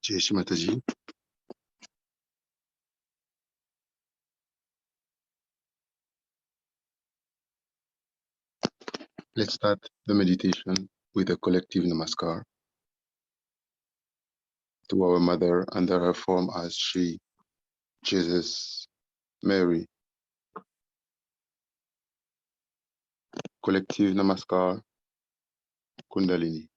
Jai Shri Mataji. Let's start the meditation with a collective namaskar to our mother under her form as Shri, Jesus, Mary. Collective namaskar, Kundalini.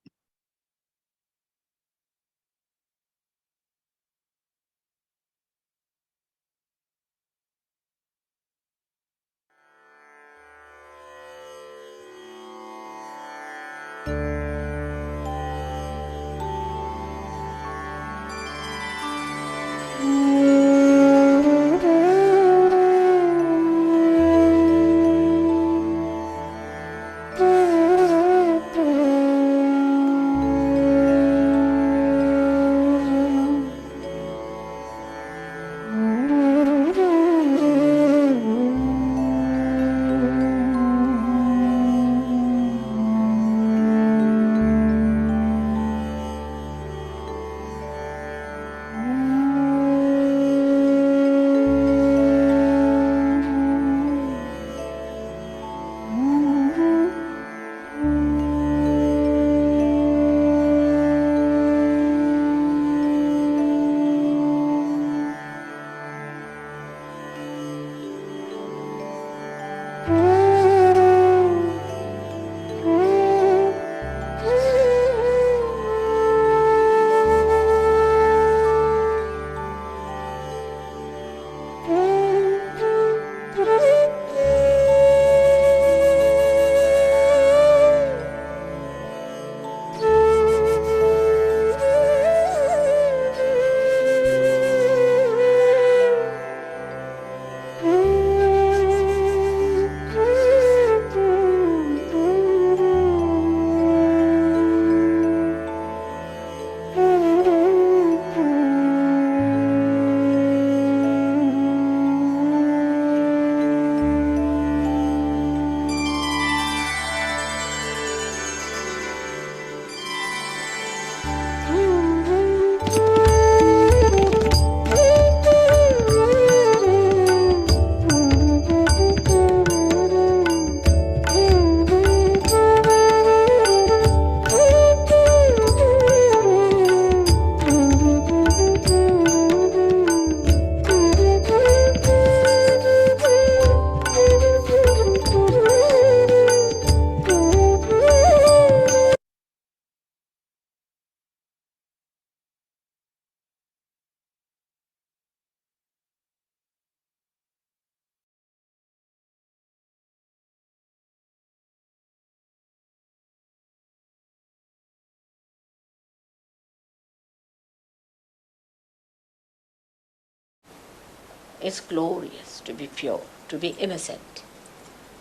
It's glorious to be pure, to be innocent.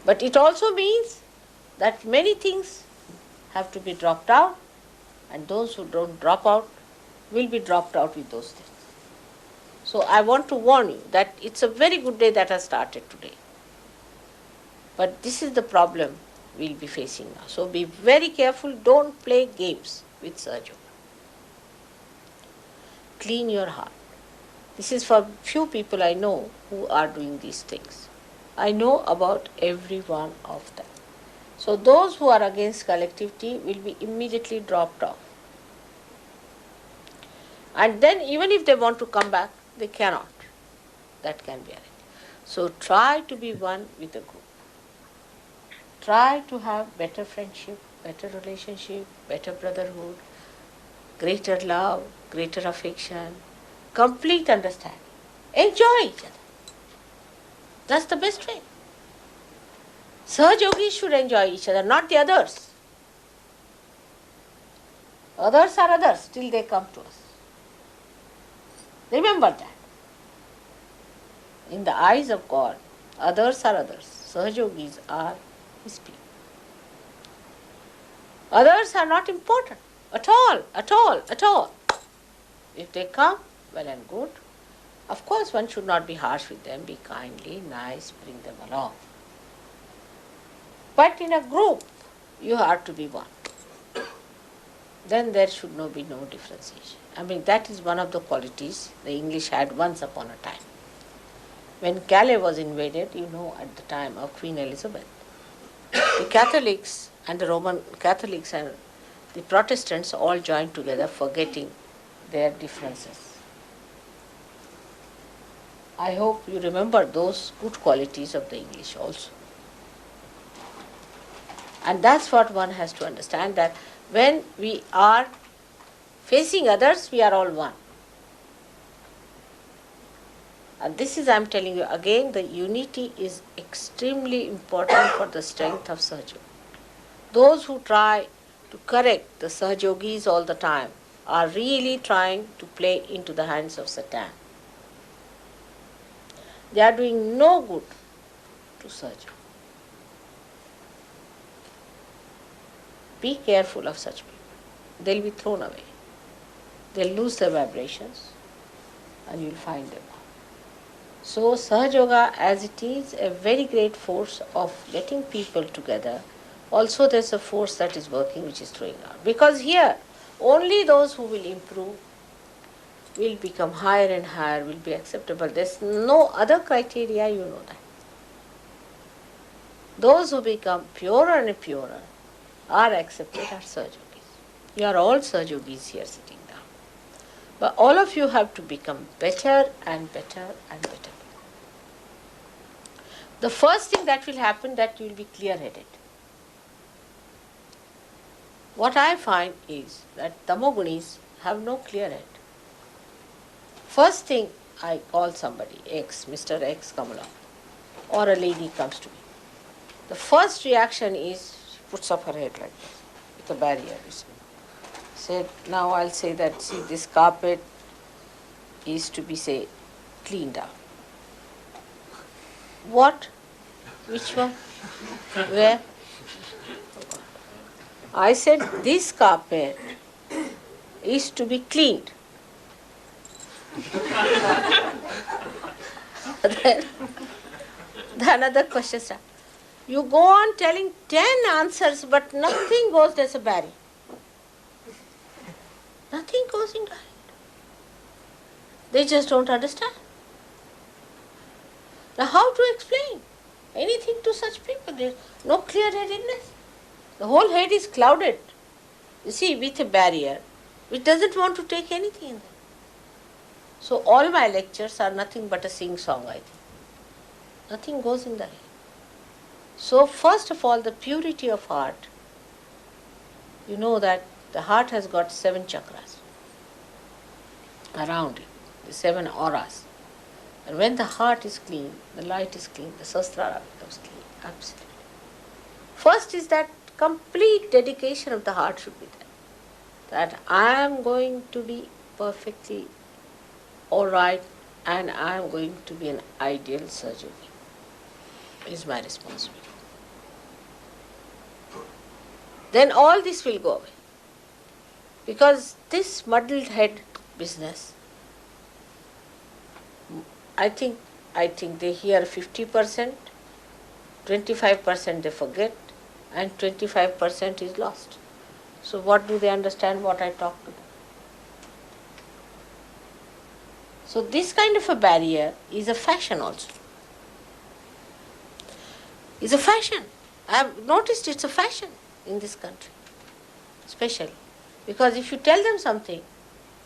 But it also means that many things have to be dropped out, and those who don't drop out will be dropped out with those things. So I want to warn you that it's a very good day that has started today. But this is the problem we'll be facing now. So be very careful, don't play games with Sahaja. Clean your heart. This is for few people I know who are doing these things. I know about every one of them. So those who are against collectivity will be immediately dropped off. And then even if they want to come back, they cannot. That can be arranged. So try to be one with the group. Try to have better friendship, better relationship, better brotherhood, greater love, greater affection, complete understanding. Enjoy each other. That's the best way. Sahajogis should enjoy each other, not the others. Others are others till they come to us. Remember that. In the eyes of God, others are others. Sahajogis are His people. Others are not important at all, at all, at all. If they come, well and good. Of course, one should not be harsh with them. Be kindly, nice, bring them along. But in a group, you have to be one. then there should be no differentiation. I mean, that is one of the qualities the English had once upon a time. When Calais was invaded, at the time of Queen Elizabeth, the Catholics and the Roman Catholics and the Protestants all joined together, forgetting their differences. I hope you remember those good qualities of the English also. And that's what one has to understand, that when we are facing others, we are all one. And this is, I am telling you again, the unity is extremely important for the strength of Sahaja. Those who try to correct the Sahajogis all the time are really trying to play into the hands of Satan. They are doing no good to Sahaja. Be careful of such people. They'll be thrown away. They'll lose their vibrations and you'll find them out. So Sahaja Yoga, as it is a very great force of getting people together, also there's a force that is working which is throwing out. Because here, only those who will improve will become higher and higher, will be acceptable. There's no other criteria, you know that. Those who become purer and purer are accepted are Sahaja Yogis. You are all Sahaja Yogis here sitting down. But all of you have to become better and better and better. The first thing that will happen, that you will be clear-headed. What I find is that Tamogunis have no clear head. First thing, I call somebody, X, Mr. X, come along, or a lady comes to me. The first reaction is, she puts up her head like this, with a barrier. Said, now I'll say that, see, this carpet is to be, say, cleaned up. What? Which one? Where? I said, this carpet is to be cleaned. Then the another question starts. You go on telling 10 answers, but nothing goes, there's a barrier. Nothing goes into it. They just don't understand. Now how to explain anything to such people? There's no clear-headedness. The whole head is clouded, you see, with a barrier which doesn't want to take anything in there. So all my lectures are nothing but a sing-song, I think. Nothing goes in the head. So first of all, the purity of heart. You know that the heart has got 7 chakras around it, the 7 auras. And when the heart is clean, the light is clean, the sahasrara becomes clean, absolutely. First is that complete dedication of the heart should be there. That I am going to be perfectly all right and I am going to be an ideal surgeon. Is my responsibility. Then all this will go away. Because this muddled head business, I think they hear 50%, 25% they forget, and 25% is lost. So what do they understand what I talk to them? So this kind of a barrier is a fashion also. It's a fashion. I have noticed it's a fashion in this country, especially. Because if you tell them something,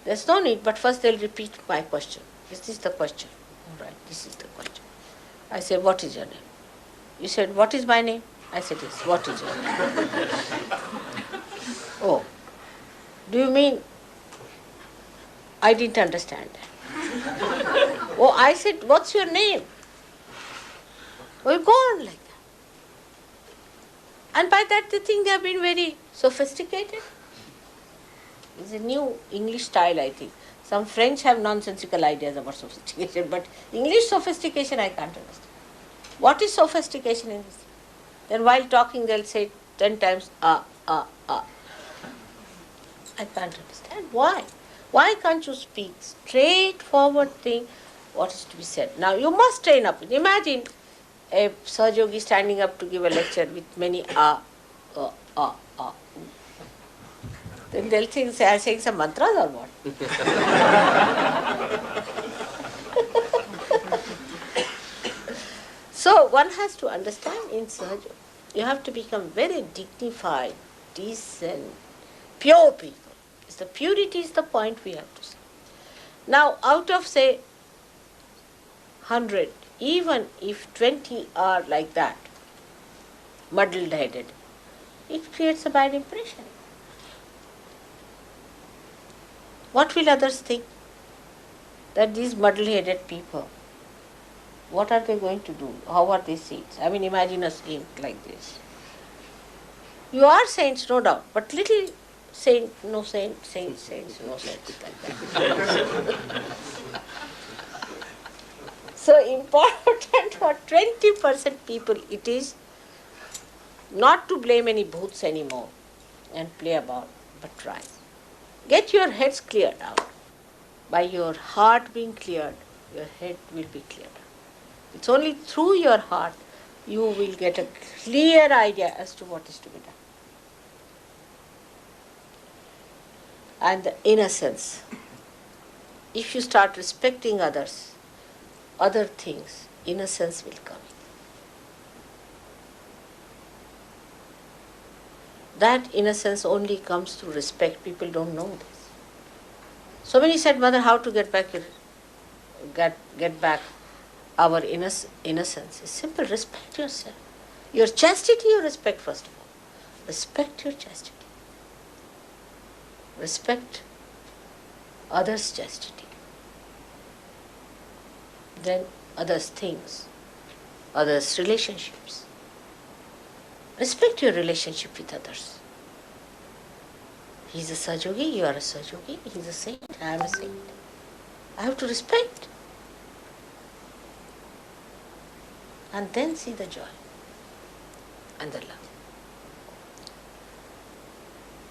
there's no need, but first they'll repeat my question. Is this the question? All right, this is the question. I say, what is your name? You said, what is my name? I said, yes, what is your name? Oh, do you mean I didn't understand that? Oh, I said, what's your name? Oh, you go on like that. And by that they think they have been very sophisticated. It's a new English style, I think. Some French have nonsensical ideas about sophistication, but English sophistication I can't understand. What is sophistication in this? Then while talking they'll say 10 times, ah. I can't understand. Why? Why can't you speak straightforward thing, what is to be said? Now you must train up. Imagine a Sahaja Yogi standing up to give a lecture with many Then they'll think I'm saying some mantras or what? So one has to understand in Sahaja, you have to become very dignified, decent, pure people. The purity is the point we have to say. Now, out of say 100, even if 20 are like that, muddled headed, it creates a bad impression. What will others think? That these muddle headed people, what are they going to do? How are they saints? I mean, imagine a saint like this. You are saints, no doubt, but little saint, no saint, saints, no saints, like that. So important for 20% people it is not to blame any bhoots anymore and play about, but try. Get your heads cleared out. By your heart being cleared, your head will be cleared. It's only through your heart you will get a clear idea as to what is to be done. And the innocence. If you start respecting others, other things, innocence will come. That innocence only comes through respect. People don't know this. So many said, Mother, how to get back our innocence? It's simple. Respect yourself. Your chastity you respect first of all. Respect your chastity. Respect others' chastity. Then others' things, others' relationships. Respect your relationship with others. He's a Sahajogi, you are a Sahajogi, he's a saint, I am a saint. I have to respect. And then see the joy and the love.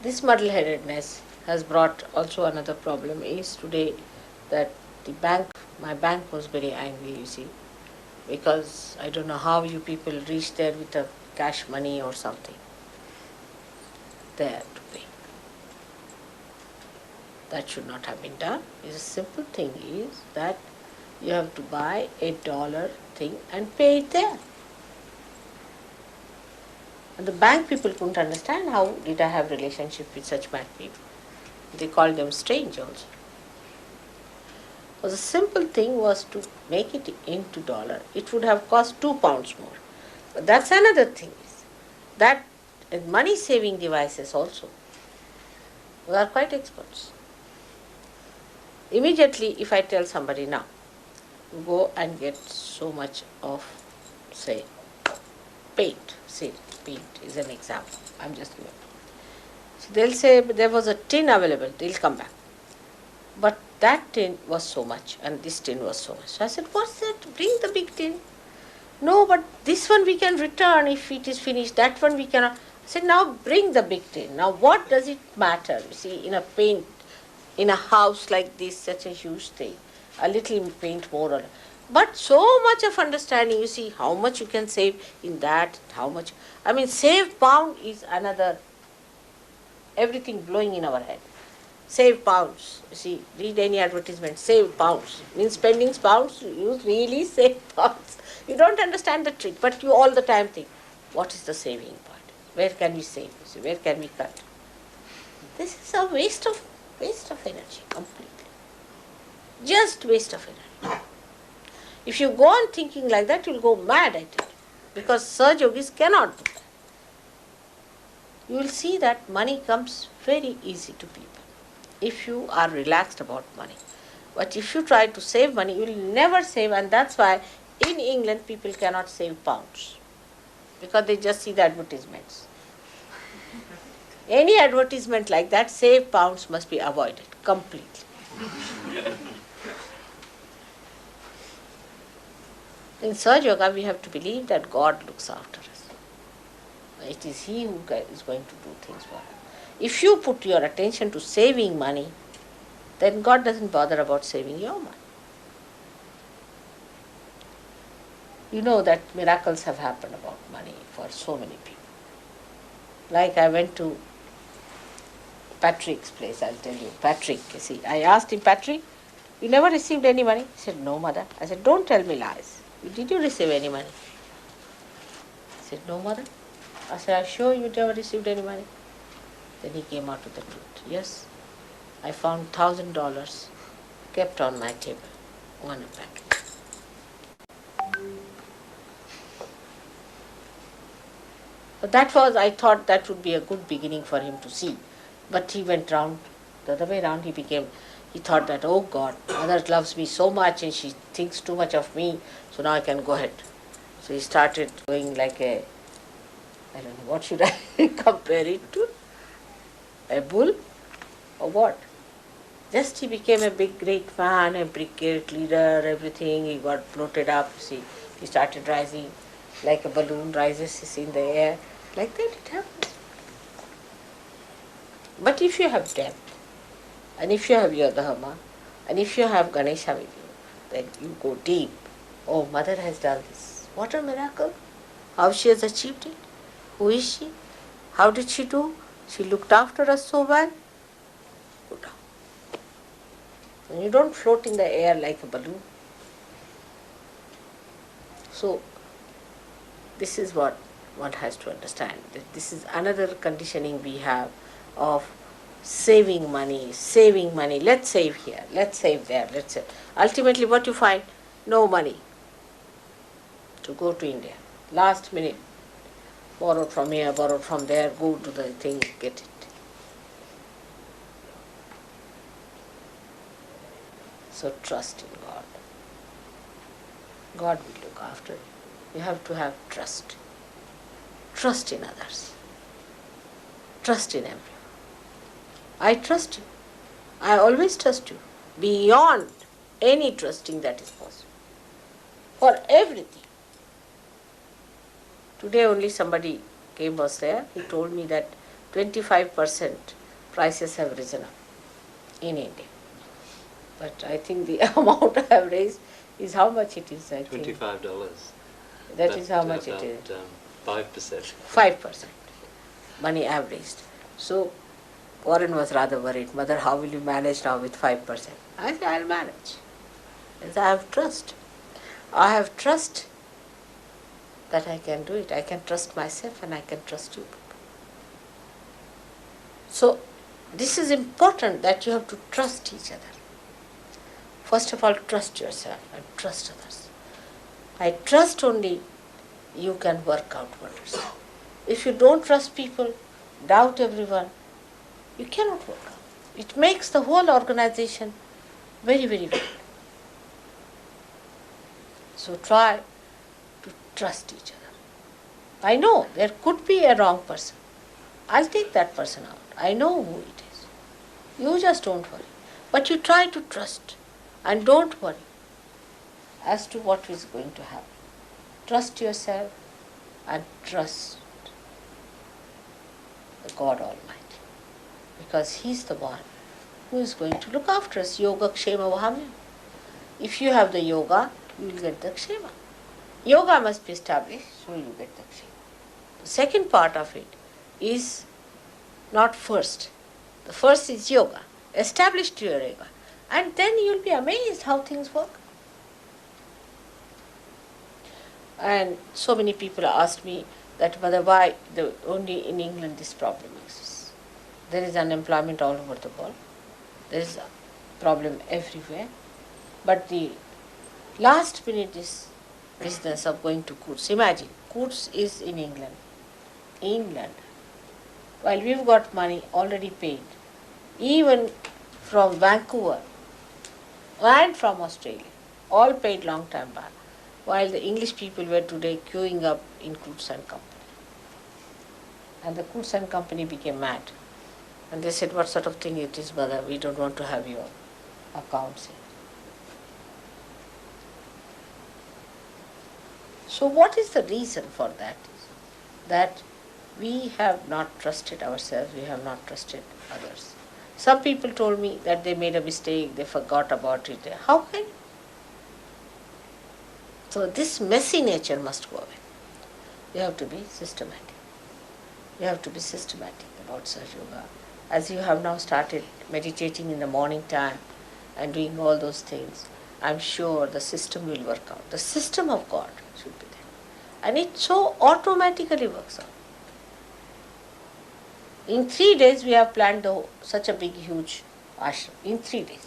This muddle-headedness has brought also another problem is today that my bank was very angry, you see, because I don't know how you people reach there with a cash money or something. They have to pay. That should not have been done. The simple thing is that you have to buy $8 thing and pay it there. And the bank people couldn't understand how did I have relationship with such bad people. They called them strange also. So the simple thing was to make it into dollar. It would have cost £2 more. But that's another thing. That money saving devices also. We are quite experts. Immediately if I tell somebody now, go and get so much of, say, paint. Say, paint is an example. I'm just giving. So they'll say there was a tin available. They'll come back. But that tin was so much and this tin was so much. So I said, what's that? Bring the big tin. No, but this one we can return if it is finished. That one we cannot. I said, now bring the big tin. Now what does it matter? You see, in a paint, in a house like this, such a huge thing, a little paint more or less. But so much of understanding, you see how much you can save in that, how much. I mean, save pound is another, everything blowing in our head. Save pounds. You see, read any advertisement, save pounds. Means spending pounds, you really save pounds. You don't understand the trick, but you all the time think, what is the saving part? Where can we save? You see, where can we cut? This is a waste of energy completely. Just waste of energy. If you go on thinking like that, you'll go mad at it. Because Sahaja Yogis cannot do that. You will see that money comes very easy to people if you are relaxed about money. But if you try to save money, you will never save, and that's why in England people cannot save pounds. Because they just see the advertisements. Any advertisement like that, save pounds must be avoided completely. In Sahaja Yoga, we have to believe that God looks after us. It is He who is going to do things for us. If you put your attention to saving money, then God doesn't bother about saving your money. You know that miracles have happened about money for so many people. Like I went to Patrick's place, I'll tell you. Patrick, you see, I asked him, Patrick, you never received any money? He said, no, mother. I said, don't tell me lies. Did you receive any money? He said, no, mother. I said, are you sure you never received any money? Then he came out with the truth. Yes, I found $1,000 kept on my table, one packet. But that was, I thought that would be a good beginning for him to see. But he went round, the other way round, he thought that, oh God, mother loves me so much and she thinks too much of me, so now I can go ahead. So he started going like I don't know, what should I compare it to? A bull or what? Just he became a big great man, a big great leader, everything, he got floated up, see, he started rising like a balloon rises in the air, like that it happens. But if you have depth, and if you have your Dharma, and if you have Ganesha with you, then you go deep. Oh, mother has done this. What a miracle. How she has achieved it. Who is she? How did she do? She looked after us so well. Go down. And you don't float in the air like a balloon. So, this is what one has to understand. That this is another conditioning we have of saving money. Let's save here, let's save there, let's save. Ultimately what you find? No money to go to India. Last minute, borrowed from here, borrowed from there, go to the thing, get it. So trust in God. God will look after you. You have to have trust. Trust in others. Trust in everyone. I trust you. I always trust you. Beyond any trusting that is possible. For everything. Today only somebody was there. He told me that 25% prices have risen up in India. But I think the amount I have raised is how much it is, I think. $25. That is how much it is. 5%. 5%. Money I have raised. So Warren was rather worried. Mother, how will you manage now with 5%? I said, I'll manage. Because I have trust. I have trust that I can do it. I can trust myself and I can trust you. So this is important that you have to trust each other. First of all, trust yourself and trust others. I trust only you can work out wonders. If you don't trust people, doubt everyone, you cannot work out. It makes the whole organization very, very weak. So try to trust each other. I know there could be a wrong person. I'll take that person out. I know who it is. You just don't worry. But you try to trust and don't worry as to what is going to happen. Trust yourself and trust the God Almighty. Because He's the one who is going to look after us. Yoga Kshema Vahamya. If you have the yoga, you will get the Kshema. Yoga must be established, so you get the Kshema. The second part of it is not first. The first is yoga. Establish your yoga. And then you will be amazed how things work. And so many people asked me that Mother, why only in England this problem exists. There is unemployment all over the world. There is a problem everywhere. But the last minute is business of going to courts. Imagine, courts is in England. England. While we've got money already paid, even from Vancouver and from Australia, all paid long time back, while the English people were today queuing up in Coutts and Company. And the Coutts and Company became mad. And they said, what sort of thing it is, Mother? We don't want to have your accounts here. So what is the reason for that? That we have not trusted ourselves, we have not trusted others. Some people told me that they made a mistake, they forgot about it. How can you? So this messy nature must go away. You have to be systematic. You have to be systematic about Sahaja Yoga. as you have now started meditating in the morning time and doing all those things, I'm sure the system will work out. The system of God should be there. And it so automatically works out. In 3 days, we have planned such a big, huge ashram. In 3 days.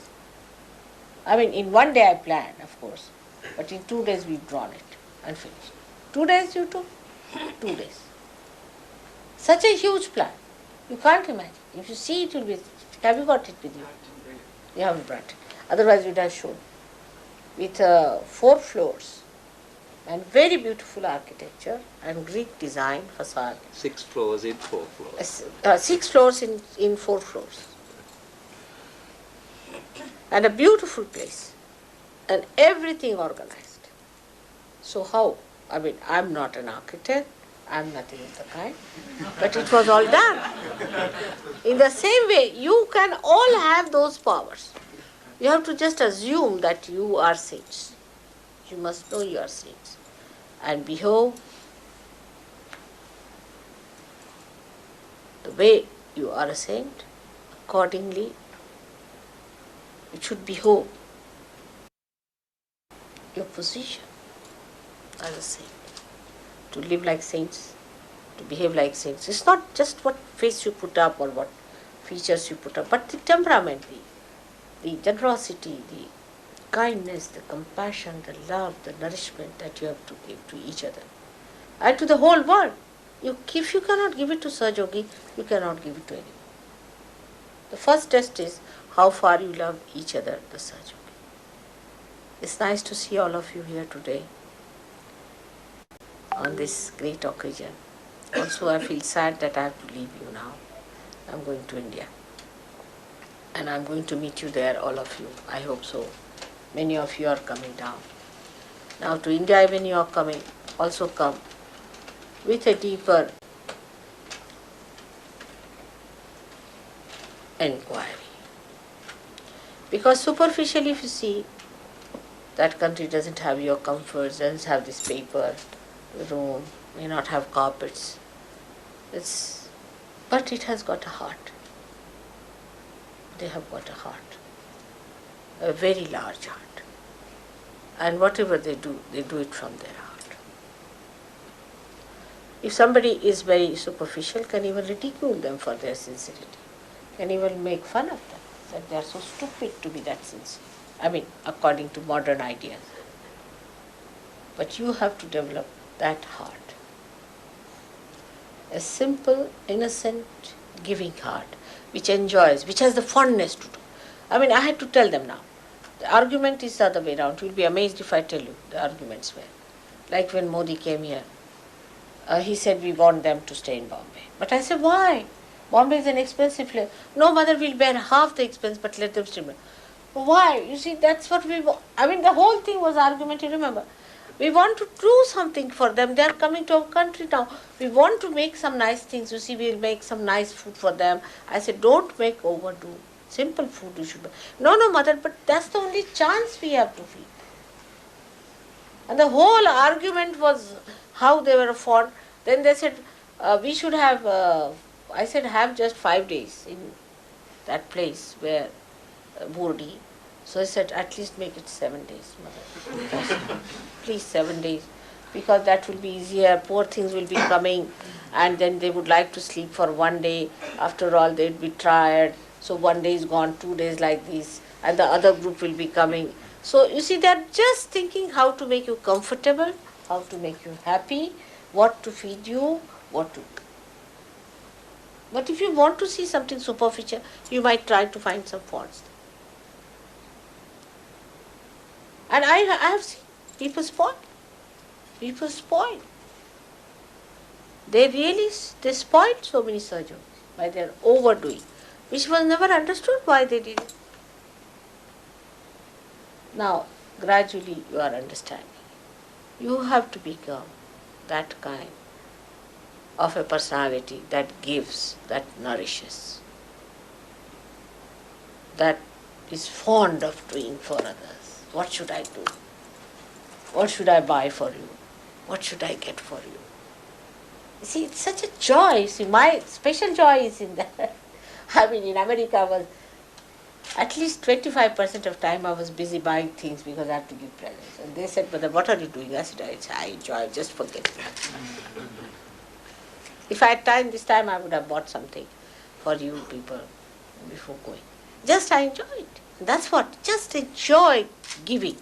I mean, in one day I planned, of course, but in 2 days we've drawn it and finished. 2 days you took? 2 days. Such a huge plan. You can't imagine. If you see it, will be. Have you got it with you? You haven't brought it. Otherwise, we'd have shown. With 4 floors and very beautiful architecture and Greek design facade. 6 floors in 4 floors. 6 floors in 4 floors. And a beautiful place. And everything organized. So how? I mean, I'm not an architect. I'm nothing of the kind. But it was all done. In the same way, you can all have those powers. You have to just assume that you are saints. You must know you are saints. And behave the way you are a saint. Accordingly, you should behave your position as a saint. To live like saints, to behave like saints. It's not just what face you put up or what features you put up, but the temperament, the generosity, the kindness, the compassion, the love, the nourishment that you have to give to each other and to the whole world. If you cannot give it to Sahaja, you cannot give it to anyone. The first test is how far you love each other, the Sahaja. It's nice to see all of you here today on this great occasion. Also, I feel sad that I have to leave you now. I'm going to India. And I'm going to meet you there, all of you. I hope so. Many of you are coming down. Now to India, when you are coming, also come with a deeper inquiry. Because superficially, if you see, that country doesn't have your comforts, doesn't have this paper room, may not have carpets. But it has got a heart. They have got a heart. A very large heart. And whatever they do it from their heart. If somebody is very superficial, can even ridicule them for their sincerity. Can even make fun of them, that they are so stupid to be that sincere. I mean, according to modern ideas. But you have to develop that heart. A simple, innocent, giving heart, which enjoys, which has the fondness to do. I mean, I had to tell them now. The argument is the other way around. You will be amazed if I tell you the arguments were. Like when Modi came here, he said we want them to stay in Bombay. But I said, why? Bombay is an expensive place. No, mother will bear half the expense, but let them stay. Why? You see, that's what we want. I mean, the whole thing was argument, you remember. We want to do something for them. They are coming to our country now. We want to make some nice things. You see, we'll make some nice food for them. I said, don't make overdo. Simple food you should make. No, mother, but that's the only chance we have to feed. And the whole argument was how they were fond. Then they said, we should have, I said, have just 5 days in that place where Burdi. So I said, at least make it 7 days, mother. Please, 7 days. Because that will be easier. Poor things will be coming. And then they would like to sleep for 1 day. After all, they'd be tired. So 1 day is gone, 2 days like this. And the other group will be coming. So you see, they're just thinking how to make you comfortable, how to make you happy, what to feed you, what to do. But if you want to see something superficial, you might try to find some faults. And I have seen people spoil. People spoil. They spoiled so many surgeons by their overdoing, which was never understood why they did it. Now, gradually you are understanding. You have to become that kind of a personality that gives, that nourishes, that is fond of doing for others. What should I do? What should I buy for you? What should I get for you? You see, it's such a joy. See, my special joy is in that. I mean, in America, I was at least 25% of time I was busy buying things because I had to give presents. And they said, "Mother, what are you doing?" I said, "I enjoy, just forget it." If I had time this time, I would have bought something for you people before going. Just I enjoy it. That's what, just enjoy giving.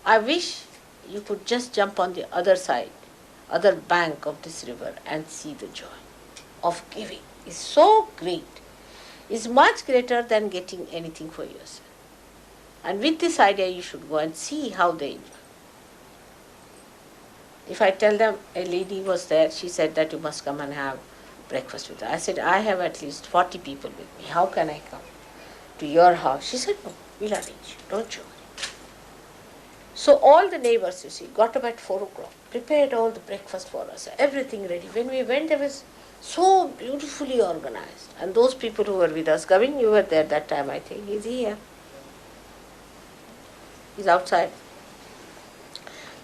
I wish you could just jump on the other side, other bank of this river and see the joy of giving. It's so great. It's much greater than getting anything for yourself. And with this idea, you should go and see how they enjoy. If I tell them a lady was there, she said that you must come and have breakfast with her. I said, I have at least 40 people with me. How can I come to your house? She said, no, we'll arrange. Don't you worry. So all the neighbors, you see, got up at 4 o'clock, prepared all the breakfast for us, everything ready. When we went, it was so beautifully organized. And those people who were with us, Gavin, you were there that time, I think. He's here. He's outside.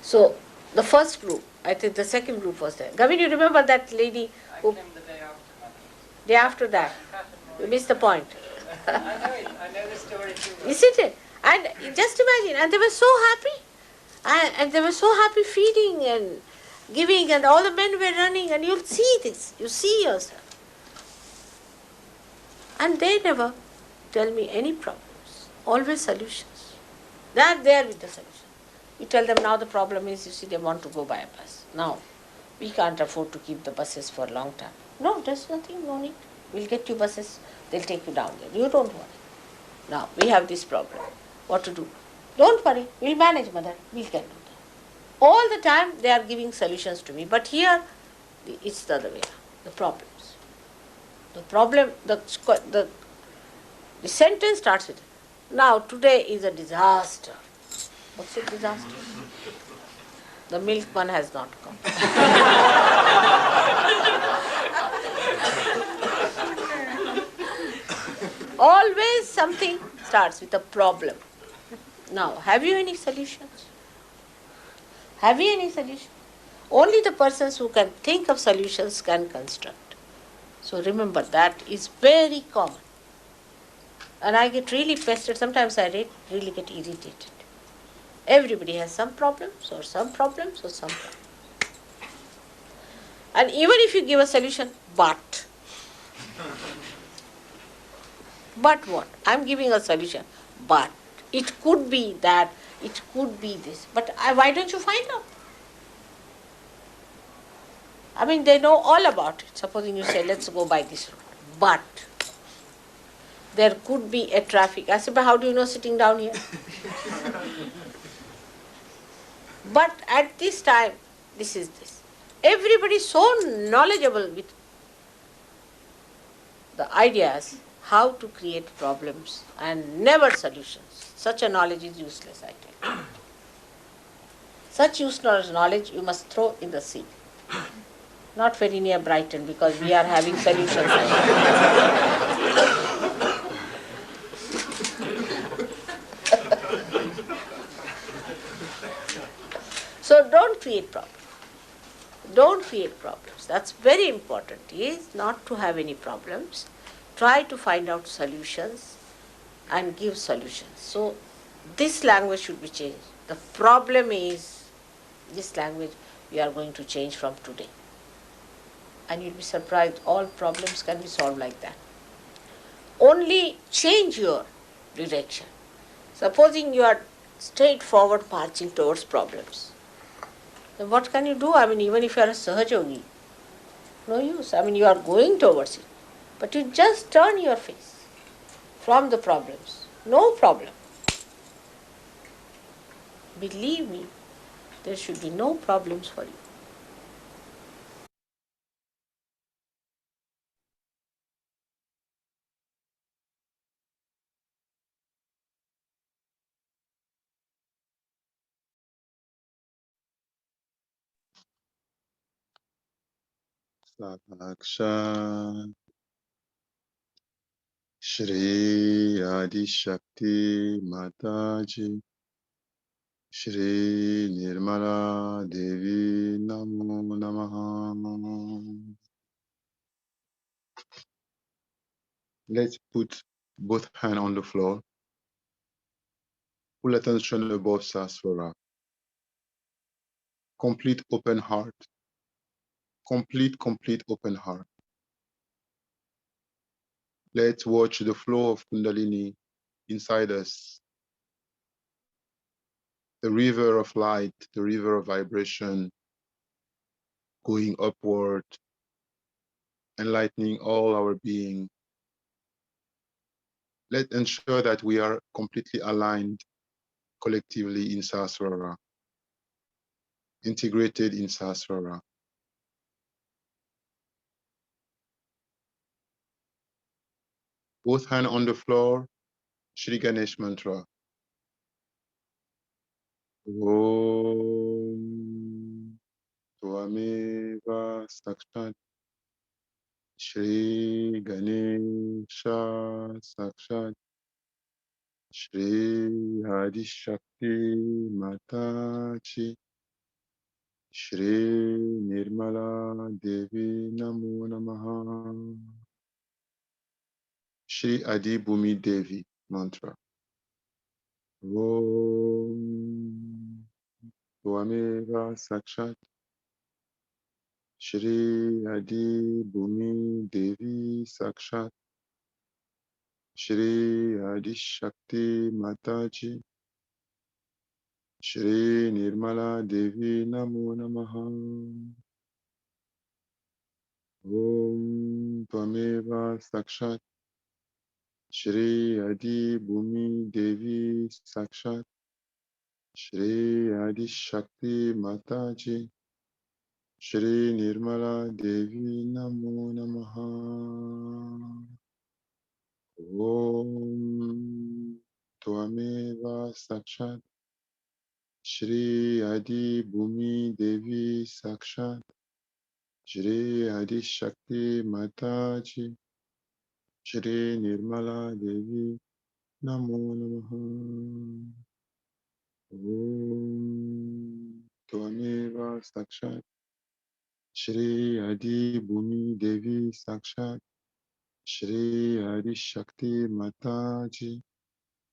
So the first group, I think the second group was there. Gavin, you remember that lady who... I came the day after Mother. Day after that. You missed the point. I know it. I know the story too well. Isn't it? And just imagine, and they were so happy. And they were so happy feeding and giving, and all the men were running, and you'll see this. You see yourself. And they never tell me any problems. Always solutions. They are there with the solution. You tell them now the problem is, you see, they want to go by a bus. Now, we can't afford to keep the buses for a long time. No, there's nothing, no need. We'll get you buses. They'll take you down there. You don't worry. Now, we have this problem. What to do? Don't worry. We'll manage, Mother. We can do that. All the time, they are giving solutions to me. But here, it's the other way around. The problems. The problem, the sentence starts with, now, today is a disaster. What's a disaster? The milkman has not come. Always something starts with a problem. Now, have you any solutions? Have you any solutions? Only the persons who can think of solutions can construct. So remember, that is very common. And I get really pestered. Sometimes I really get irritated. Everybody has some problems or some problems or some problems. And even if you give a solution, but what? I'm giving a solution, but it could be that, it could be this. But why don't you find out? I mean, they know all about it. Supposing you say, let's go by this road. But there could be a traffic. I said, but how do you know sitting down here? But at this time, this is this. Everybody is so knowledgeable with the ideas how to create problems and never solutions. Such a knowledge is useless, I tell you. Such useless knowledge you must throw in the sea. Not very near Brighton, because we are having solutions. So don't create problems. Don't create problems. That's very important. Is not to have any problems. Try to find out solutions and give solutions. So this language should be changed. The problem is, this language we are going to change from today. And you'll be surprised, all problems can be solved like that. Only change your direction. Supposing you are straightforward marching towards problems, then what can you do? I mean, even if you are a Sahaja, no use. I mean, you are going towards it. But you just turn your face from the problems. No problem. Believe me, there should be no problems for you. Sahaja Shri Adi Shakti Mataji Shri Nirmala Devi Namo Namaha Let's put both hands on the floor. Full attention above Saswara. Complete open heart. Complete open heart. Let's watch the flow of Kundalini inside us. The river of light, the river of vibration going upward, enlightening all our being. Let's ensure that we are completely aligned collectively in Sahasrara, integrated in Sahasrara. Both hands on the floor, Shri Ganesh mantra. Om Tvameva Sakshat Shri Ganesha Sakshat Shri Adi Shakti Mataji Shri Nirmala Devi Namo Namaha. Shri Adi Bhumi Devi mantra. Om Tvameva Sakshat Shri Adi Bhumi Devi Sakshat Shri Adi Shakti Mataji Shri Nirmala Devi Namo Namaha. Om Tvameva Sakshat Shri Adi Bhumi Devi Sakshat Shri Adi Shakti Mataji Shri Nirmala Devi Namo Namaha. Om Tvameva Sakshat Shri Adi Bhumi Devi Sakshat Shri Adi Shakti Mataji Shri Nirmala Devi Namo Namaha. Om Tvameva Sakshat Shri Adi Bhumi Devi Sakshat Shri Adi Shakti Mataji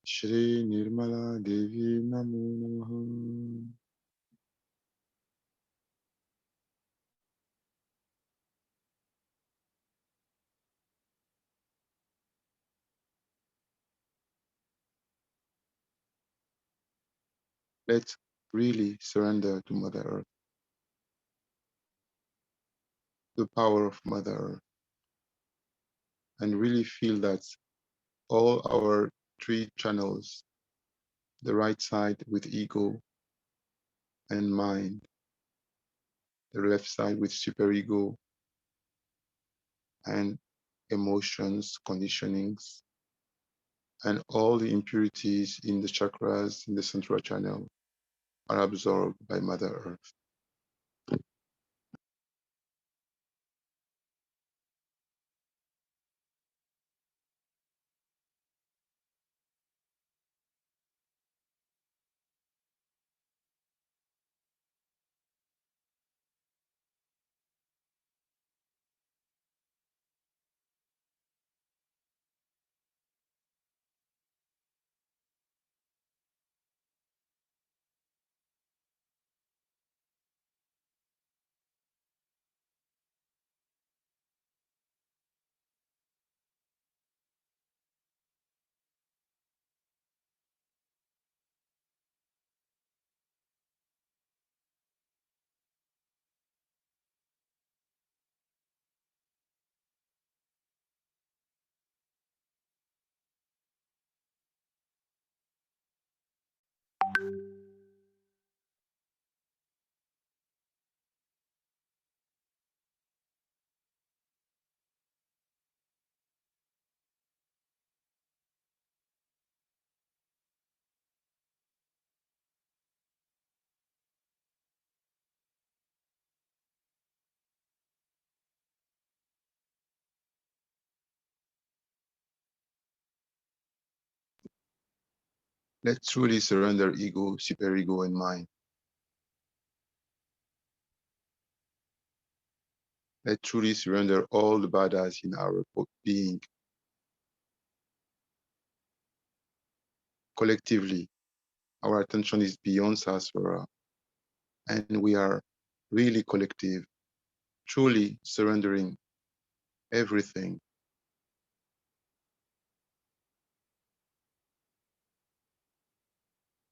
Shri Nirmala Devi Namo Namaha. Let's really surrender to Mother Earth, the power of Mother Earth, and really feel that all our three channels, the right side with ego and mind, the left side with superego and emotions, conditionings, and all the impurities in the chakras in the central channel are absorbed by Mother Earth. Let's truly surrender ego, superego, and mind. Let's truly surrender all the baddhas in our being collectively, our attention is beyond Sahasrara, and we are really collective, truly surrendering everything.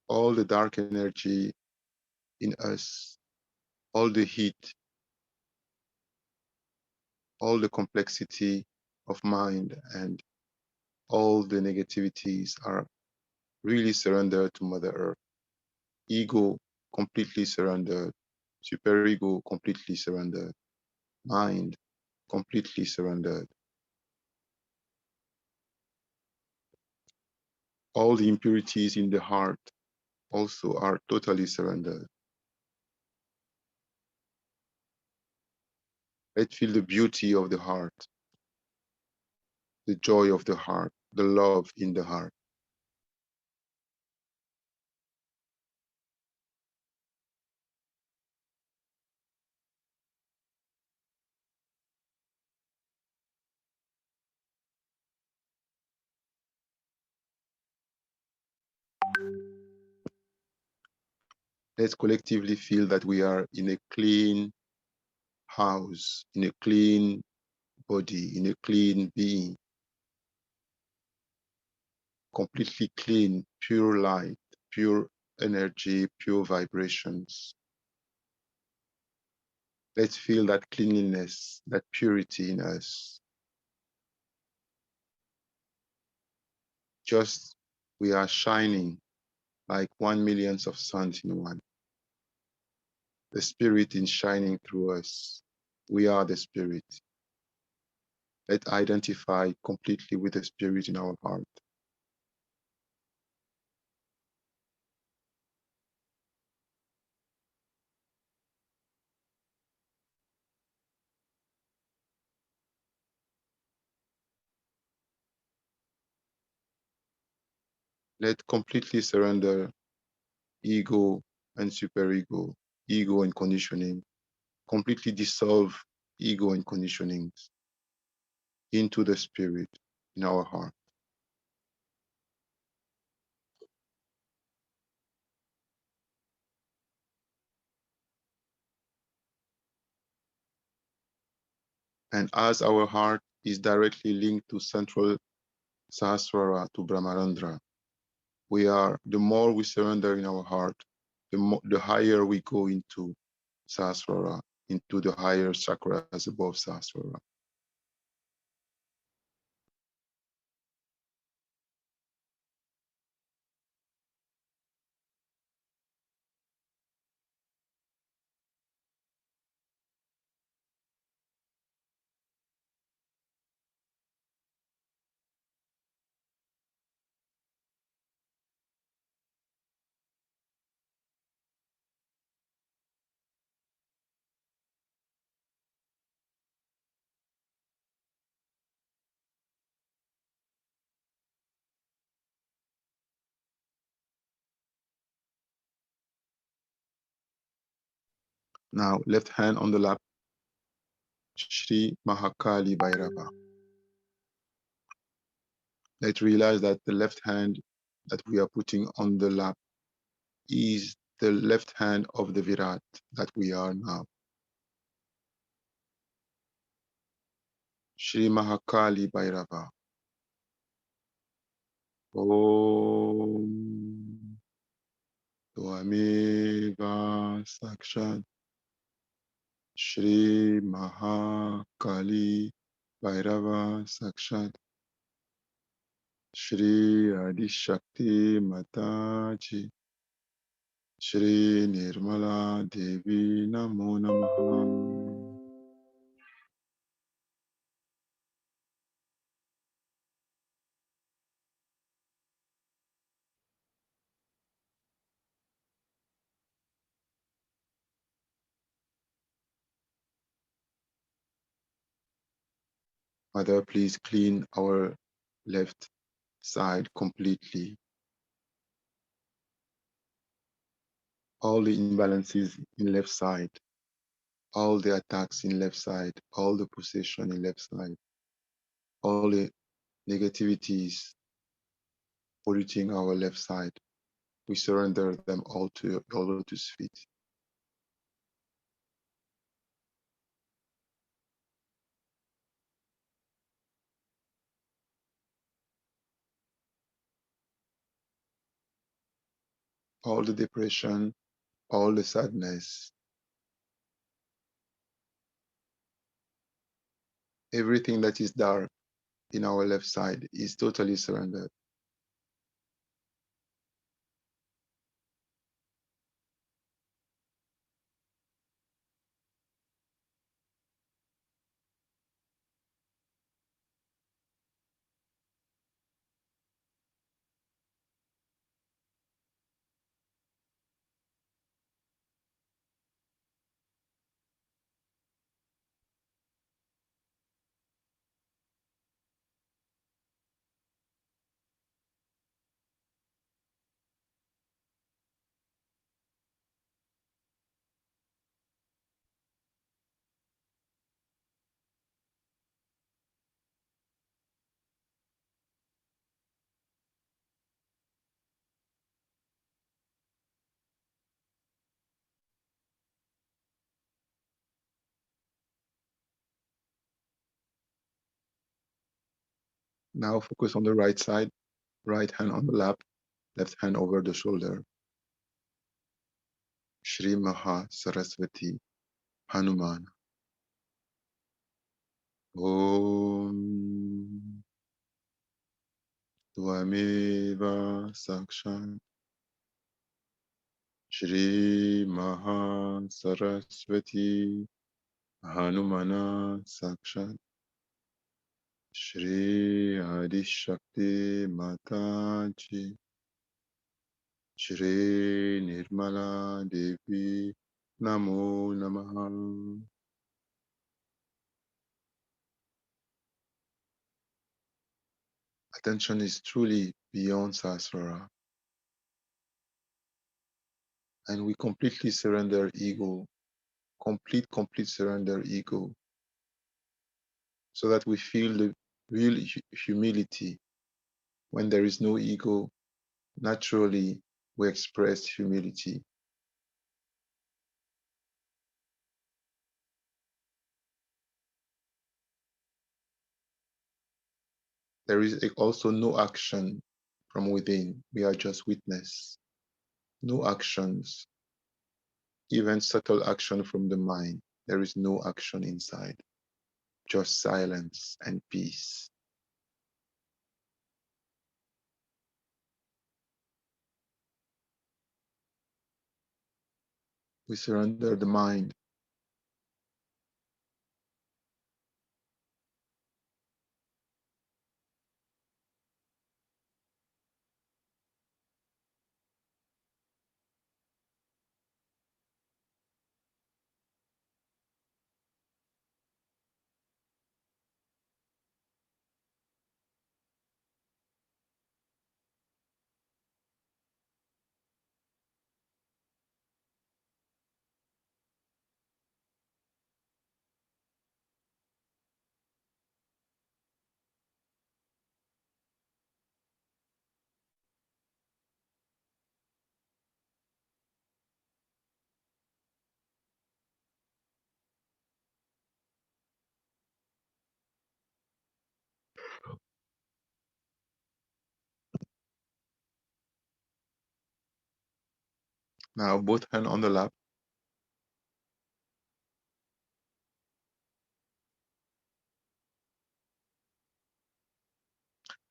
All the dark energy in us, all the heat, all the complexity of mind, and all the negativities are really surrendered to Mother Earth. Ego completely surrendered, superego completely surrendered, mind completely surrendered. All the impurities in the heart also are totally surrendered. Let's feel the beauty of the heart, the joy of the heart, the love in the heart. Let's collectively feel that we are in a clean house, in a clean body, in a clean being, completely clean, pure light, pure energy, pure vibrations. Let's feel that cleanliness, that purity in us. Just we are shining like 1 million of suns in one. The spirit is shining through us. We are the spirit. Let's identify completely with the spirit in our heart. Let's completely surrender ego and superego, ego and conditioning, completely dissolve ego and conditionings into the spirit in our heart. And as our heart is directly linked to central Sahasrara, to Brahmarandra, the more we surrender in our heart, the higher we go into Sahasrara, into the higher chakras above Sahasrara. Now, left hand on the lap, Shri Mahakali Bhairava. Let's realize that the left hand that we are putting on the lap is the left hand of the Virat that we are now. Shri Mahakali Bhairava. Om Tvameva Sakshat Shri Mahakali Bhairava Sakshat Shri Adi Shakti Mataji Shri Nirmala Devi Namo Namaha. Mother, please clean our left side completely. All the imbalances in left side, all the attacks in left side, all the possession in left side, all the negativities polluting our left side. We surrender them all to His feet. All the depression, all the sadness, everything that is dark in our left side is totally surrendered. Now focus on the right side, right hand on the lap, left hand over the shoulder. Shri Maha Saraswati Hanuman. Om Tvameva Sakshat Shri Maha Saraswati Hanumana Sakshat Shri Adi Shakti Mataji Shri Nirmala Devi Namo Namaha. Attention is truly beyond Sasvara, and we completely surrender ego, complete surrender ego, so that we feel the real humility. When there is no ego, naturally we express humility. There is also no action from within. We are just witness. No actions, even subtle action from the mind. There is no action inside, just silence and peace. We surrender the mind. Now both hands on the lap,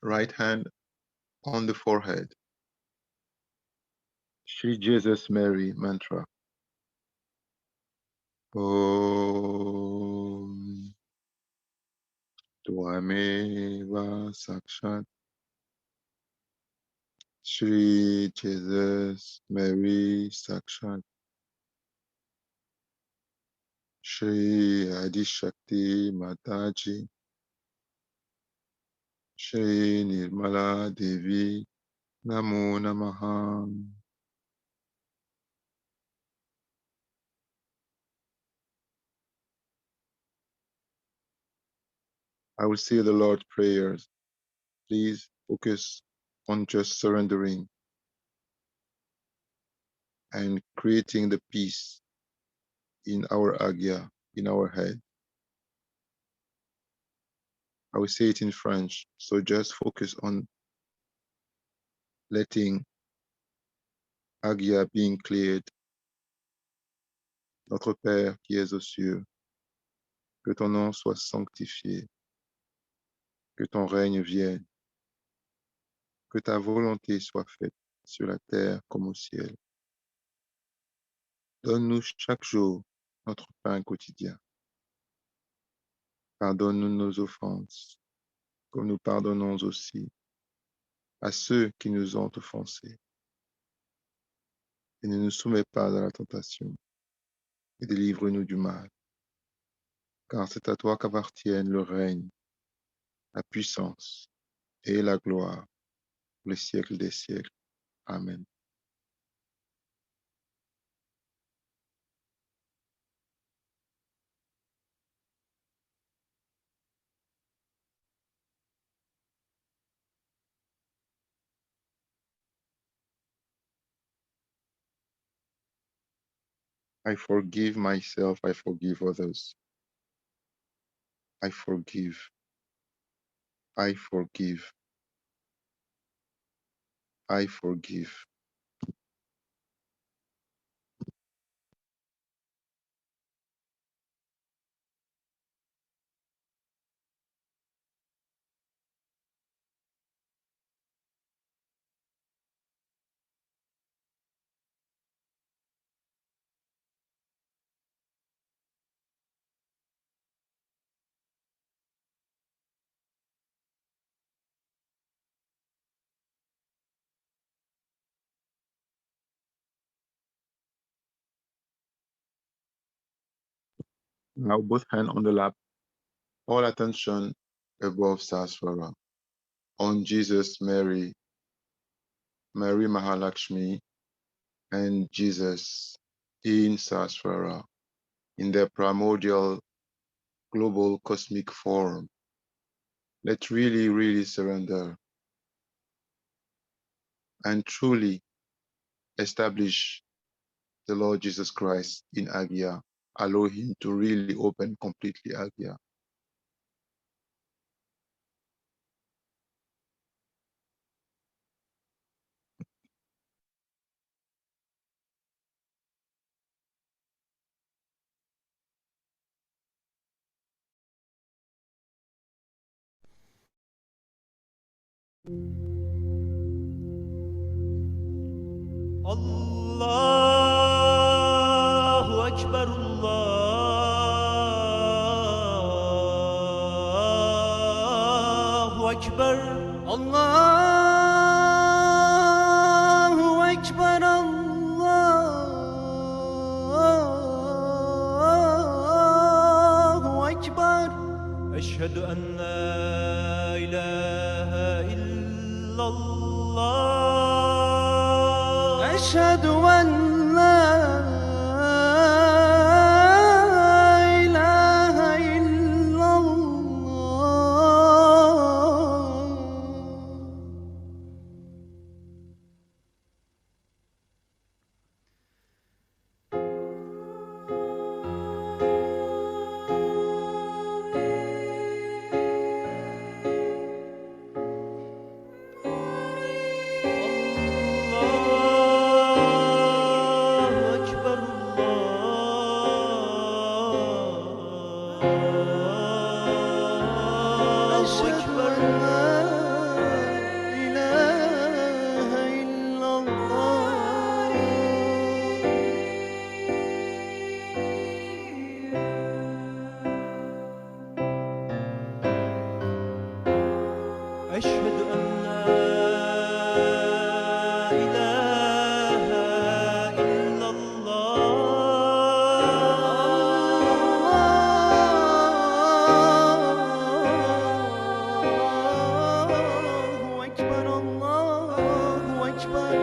right hand on the forehead. Shri Jesus Mary mantra. Om Tvameva Sakshat Shri Jesus Mary Sakshat Shri Adi Shakti Mataji Shri Nirmala Devi Namo Namaha. I will say the Lord's prayers. Please focus on just surrendering and creating the peace in our agya, in our head. I will say it in French. So just focus on letting agya being cleared. Notre Père qui es aux cieux, que ton nom soit sanctifié, que ton règne vienne, que ta volonté soit faite sur la terre comme au ciel. Donne-nous chaque jour notre pain quotidien. Pardonne-nous nos offenses, comme nous pardonnons aussi à ceux qui nous ont offensés. Et ne nous soumets pas à la tentation, et délivre-nous du mal. Car c'est à toi qu'appartiennent le règne, la puissance et la gloire pour les siècles des siècles. Amen. I forgive myself, I forgive others. I forgive, I forgive, I forgive. Now both hands on the lap, all attention above Saswara. On Jesus, Mary, Mary Mahalakshmi, and Jesus in Saswara, in their primordial global cosmic form. Let's really, really surrender and truly establish the Lord Jesus Christ in Agya. Allow him to really open completely Agya. Allahu Ekber, Allahu Ekber, Allahu Ekber, Allahu Ekber. Eşhedü en la ilahe illallah. Eşhedü en la ilahe illallah. Allahu Ekber, Allahu Ekber. İlahe illallah. Eşhedü en la ilahe illallah. Allahu Ekber, Allahu Ekber.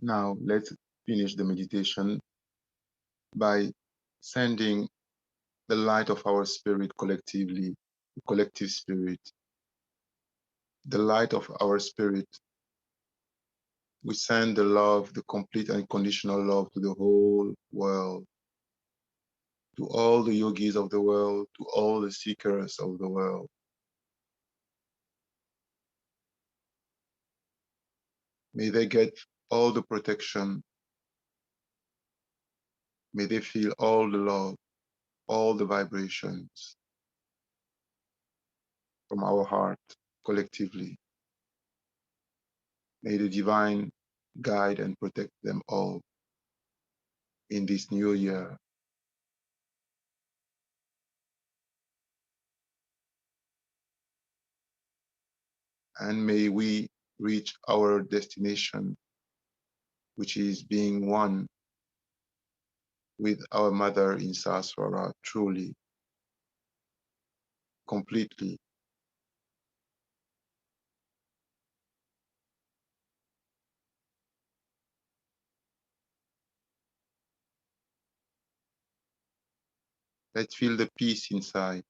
Now let's finish the meditation by sending the light of our spirit collectively, the collective spirit, the light of our spirit. We send the love, the complete and unconditional love to the whole world, to all the yogis of the world, to all the seekers of the world. May they get all the protection. May they feel all the love, all the vibrations from our heart collectively. May the divine guide and protect them all in this new year. And may we reach our destination, which is being one with our mother in Sahasrara, truly, completely. Let's feel the peace inside.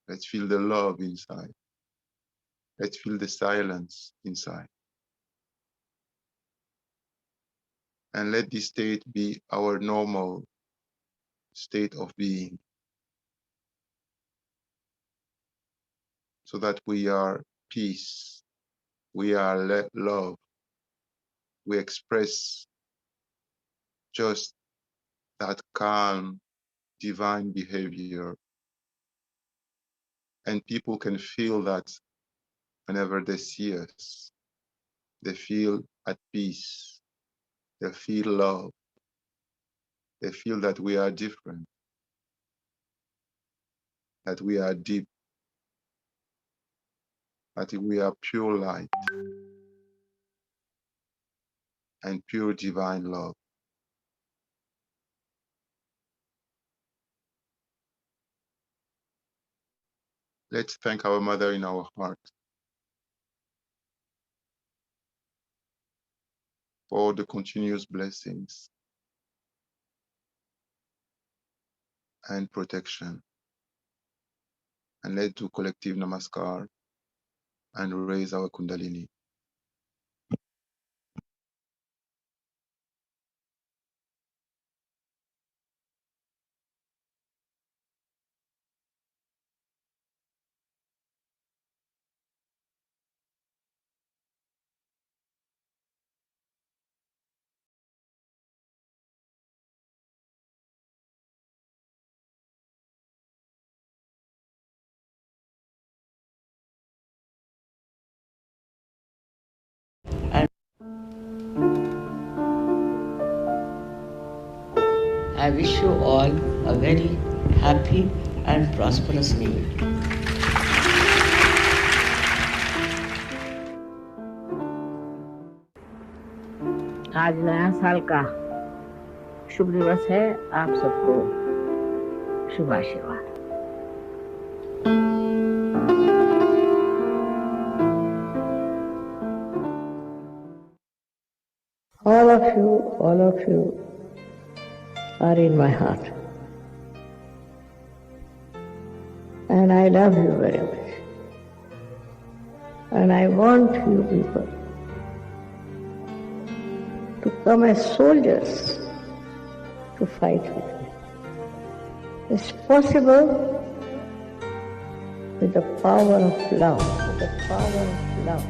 Let's feel the love inside. Let's feel the silence inside. And let this state be our normal state of being, so that we are peace, we are love, we express just that calm, divine behavior. And people can feel that whenever they see us. They feel at peace. They feel love. They feel that we are different, that we are deep, that we are pure light and pure divine love. Let's thank our mother in our heart for the continuous blessings and protection. And let's do collective namaskar and raise our kundalini. And I wish you all a very happy and prosperous new year. आज नया साल का शुभ दिवस है। आप सबको शुभाशीर्वाद। All of you are in my heart. And I love you very much. And I want you people to come as soldiers to fight with me. It's possible with the power of love, with the power of love.